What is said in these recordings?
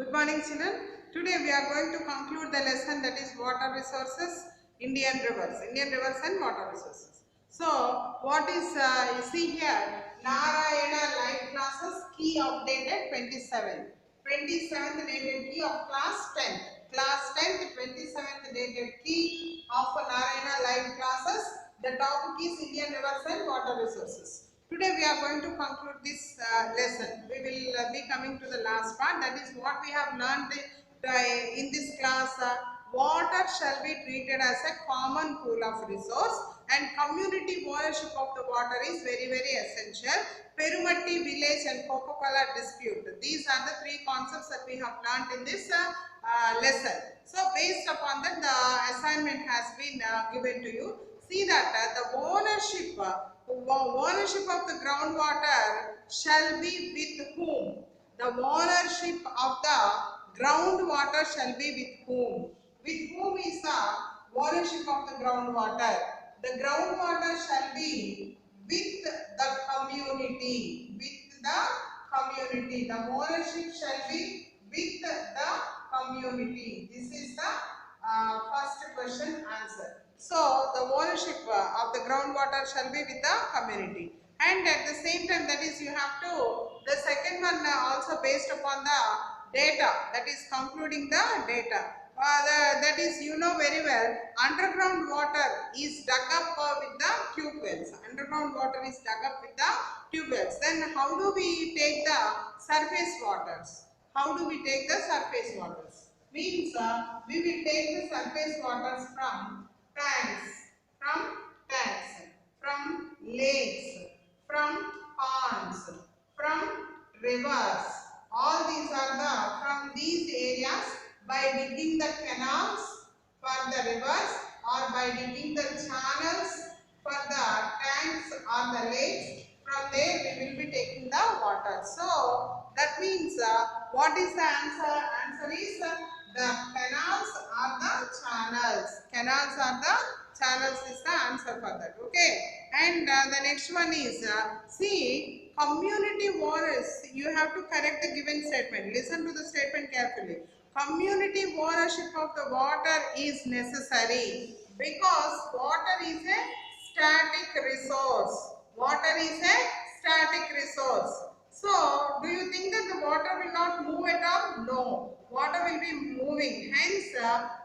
Good morning, children. Today we are going to conclude the lesson, that is water resources, Indian rivers and water resources. So, what is you see here? Narayana life classes key updated 27th dated key of class 10th. Class 10th 27th dated key of Narayana live classes. The topic is Indian rivers and water resources. Today we are going to conclude this lesson. We will be coming to the last part, that is what we have learned in this class. Water shall be treated as a common pool of resource, and community ownership of the water is very essential. Perumatti village and Coca-Cola dispute. These are the three concepts that we have learned in this lesson. So based upon that, the assignment has been given to you. See that the ownership of the groundwater shall be with whom? The ownership of the groundwater shall be with whom? With whom is the ownership of the groundwater? The groundwater shall be with the community. With the community. The ownership shall be with the community. This is the first question answer. So, the ownership of the groundwater shall be with the community. And at the same time, that is you have to, the second one also based upon the data, that is concluding the data. That is, you know very well, underground water is dug up with the tube wells. Underground water is dug up with the tube wells. Then how do we take the surface waters? How do we take the surface waters? Means we will take the surface waters from tanks, from lakes, from ponds, from rivers. All these are the, from these areas, by digging the canals for the rivers or by digging the channels for the tanks or the lakes. From there we will be taking the water. So that means what is the answer? Answer is the canals or the channels. Canals or the channels is the answer for that. Okay. And the next one is see, community ownership. You have to correct the given statement. Listen to the statement carefully. Community ownership of the water is necessary because water is a static resource. Water is a static resource. So, do you think that the water will not move at all? No. Water will be moving. Hence,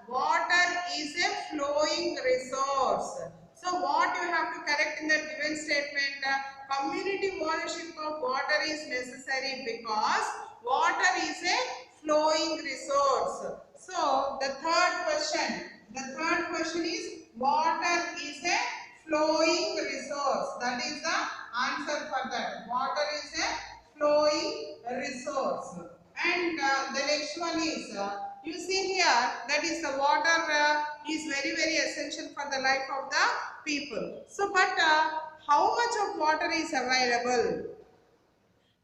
water is a flowing resource. So, what you have to correct in the given statement? Community ownership of water is necessary because water is a flowing resource. So, the third question is, water is a flowing resource. That is the answer for that. Water is a flowing resource. And the next one is, you see here, that is the water is very essential for the life of the people. So, but how much of water is available?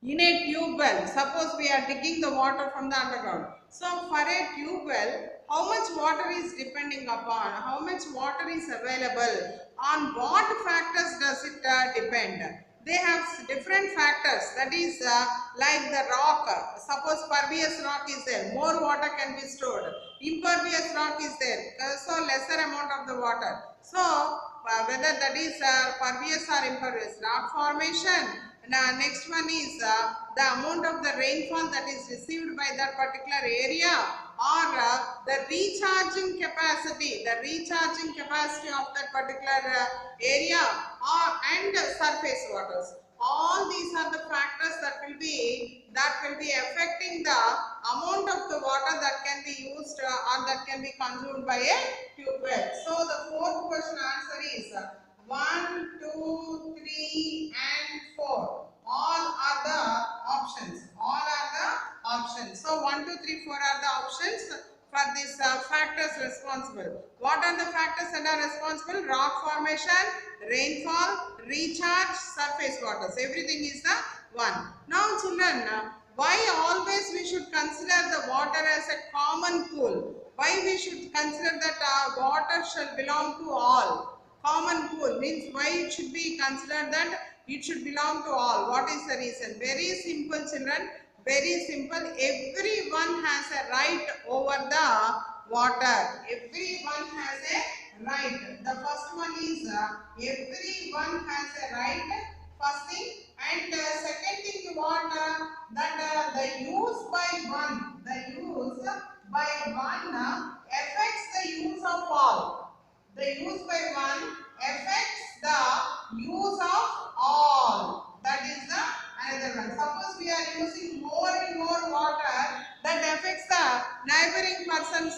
In a tube well, suppose we are digging the water from the underground. So, for a tube well, how much water is depending upon? How much water is available? On what factors does it depend? They have different factors, that is like the rock. Suppose pervious rock is there, more water can be stored. Impervious rock is there, so lesser amount of the water. So, whether that is pervious or impervious, rock formation. Next one is the amount of the rainfall that is received by that particular area, or the recharging capacity of that particular area, and surface waters. All these are the factors that will be affecting the amount of the water that can be used or that can be consumed by a tube well. So the fourth question answer is 1, 2, 3 and 4. All are the options. So 1, 2, 3, 4 are the options for these factors responsible. What are the factors that are responsible? Rock formation, rainfall, recharge, surface waters. Everything is the one. Now children, why always we should consider the water as a common pool? Why we should consider that water shall belong to all? Common pool means why it should be considered that it should belong to all. What is the reason? Very simple children. Very simple. Everyone has a right over the water. Everyone has a right. The first one is everyone has a right. First thing, and second thing, what that the use by one, affects the use of all. The use by one affects the use of all. That is the another one. Suppose we are using more and more water, that affects the neighboring person's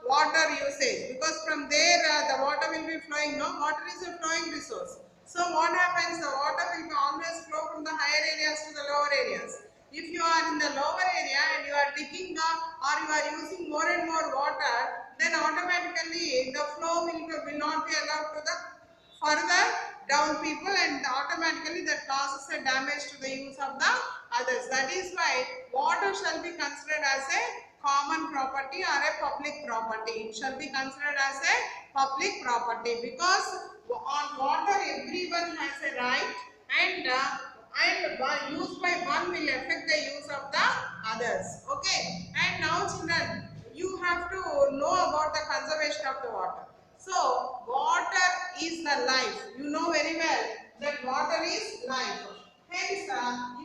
water usage, because from there the water will be flowing. No, water is a flowing resource. So what happens? The water will always flow from the higher areas to the lower areas. If you are in the lower area and you are digging or you are using more and more water, then automatically the flow will not be allowed to the further down people, and automatically that causes a damage to the use of the others. That is why water shall be considered as a common property or a public property. It shall be considered as a public property, because on water everyone has a right, and use by one will affect the use of the others. Okay, and now children, you have to know about the conservation of the water. So water is the life. You know very well that water is life. Hence, if at all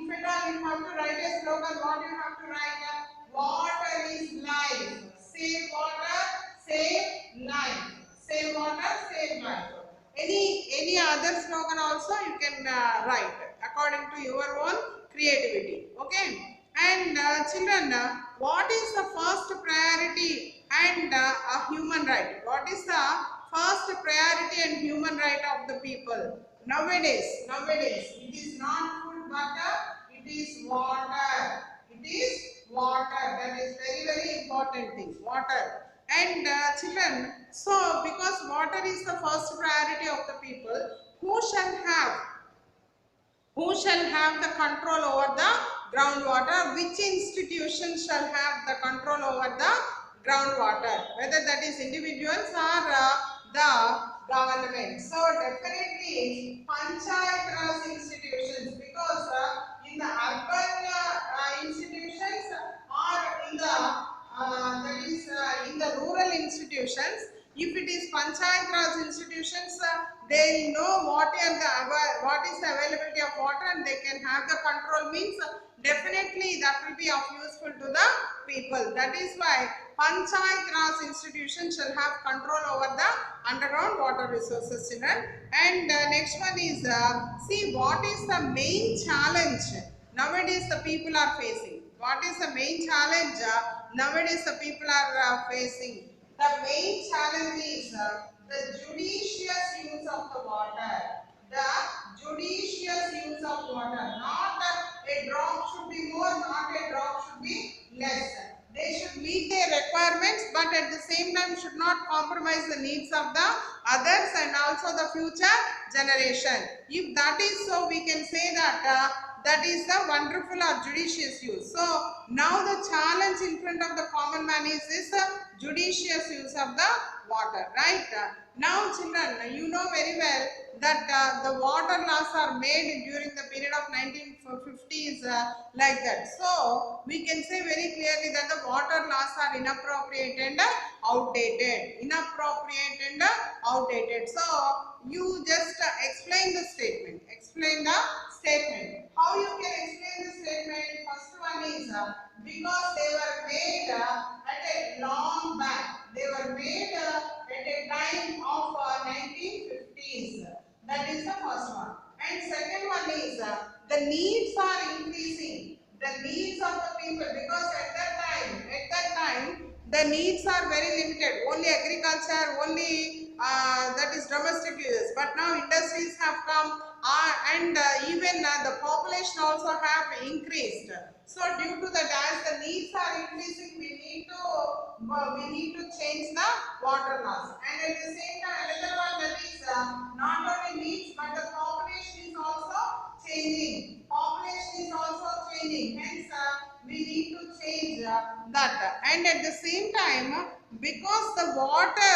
you have to write a slogan, what you have to write? Water is life. Save water, save life. Save water, save life. Any other slogan also you can write according to your own creativity. Okay. And children, what is the first priority and a human right? What is the first priority and human right of the people? Nowadays, it is not food, but it is water. It is water. That is very important thing. Water. And children, so because water is the first priority of the people, who shall have the control over the groundwater? Which institution shall have the control over the groundwater? Whether that is individuals or the government. So definitely Panchayat Raj institutions, because in the urban institutions or in the rural institutions, if it is Panchayat Raj institutions, they know what is the availability of water, and they can have the control. Means definitely that will be of useful to the people. That is why Panchayat Raj institution shall have control over the underground water resources, children. And next one is see, what is the main challenge nowadays the people are facing? What is the main challenge nowadays the people are facing? The main challenge is the judicious use of the water. The judicious use of water. Not a drop should be more, not a drop should be less. They should meet their requirements, but at the same time should not compromise the needs of the others and also the future generation. If that is so, we can say that that is the wonderful or judicious use. So now the challenge in front of the common man is this judicious use of the water, right? Now children, you know very well that the water laws are made during the period of 1950s like that. So we can say very clearly that the water laws are inappropriate and outdated. Inappropriate and outdated. So you just explain the statement. Explain the statement. How you can explain the statement? First one is because they were made at a long back. They were made at a time of 1950s. That is the first one. And second one is the needs are increasing. The needs of the people, because at that time the needs are very limited. Only agriculture, only that is domestic uses. But now industries have come and even the population also have increased. So due to that, as the needs are increasing, we need to change the water laws. And at the same time, another one, that is not only needs, but the population is also changing. Population is also changing. Hence, we need to change that. that. And at the same time, because the water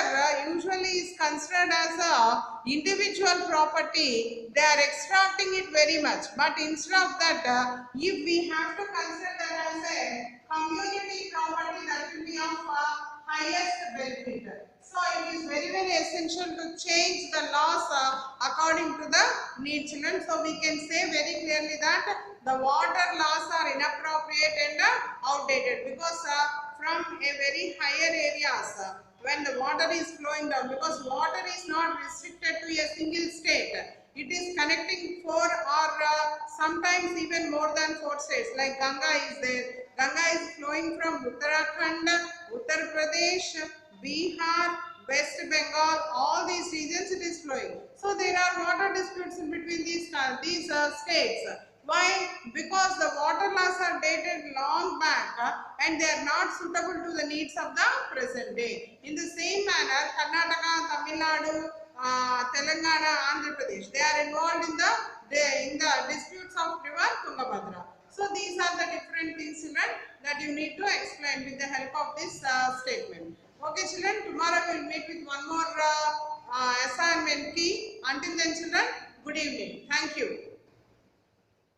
usually is considered as a individual property, they are extracting it very much. But instead of that, if we have to consider that as a community property, that will be of highest benefit. So it is very essential to change the laws according to the need, children. So we can say very clearly that the water laws are inappropriate and outdated, because from a very higher areas, when the water is flowing down, because water is not restricted to a single state, it is connecting four or sometimes even more than four states. Like Ganga is there. Ganga is flowing from Uttarakhand, Uttar Pradesh, Bihar, West Bengal, all these regions it is flowing. So there are water disputes in between these states. Why? Because the water laws are dated long back and they are not suitable to the needs of the present day. In the same manner, Karnataka, Tamil Nadu, Telangana, Andhra Pradesh, they are involved in the disputes of river Tungabhadra. So these are the different things, children, that you need to explain with the help of this statement. Okay, children, tomorrow we will meet with one more assignment key. Until then, children, good evening. Thank you.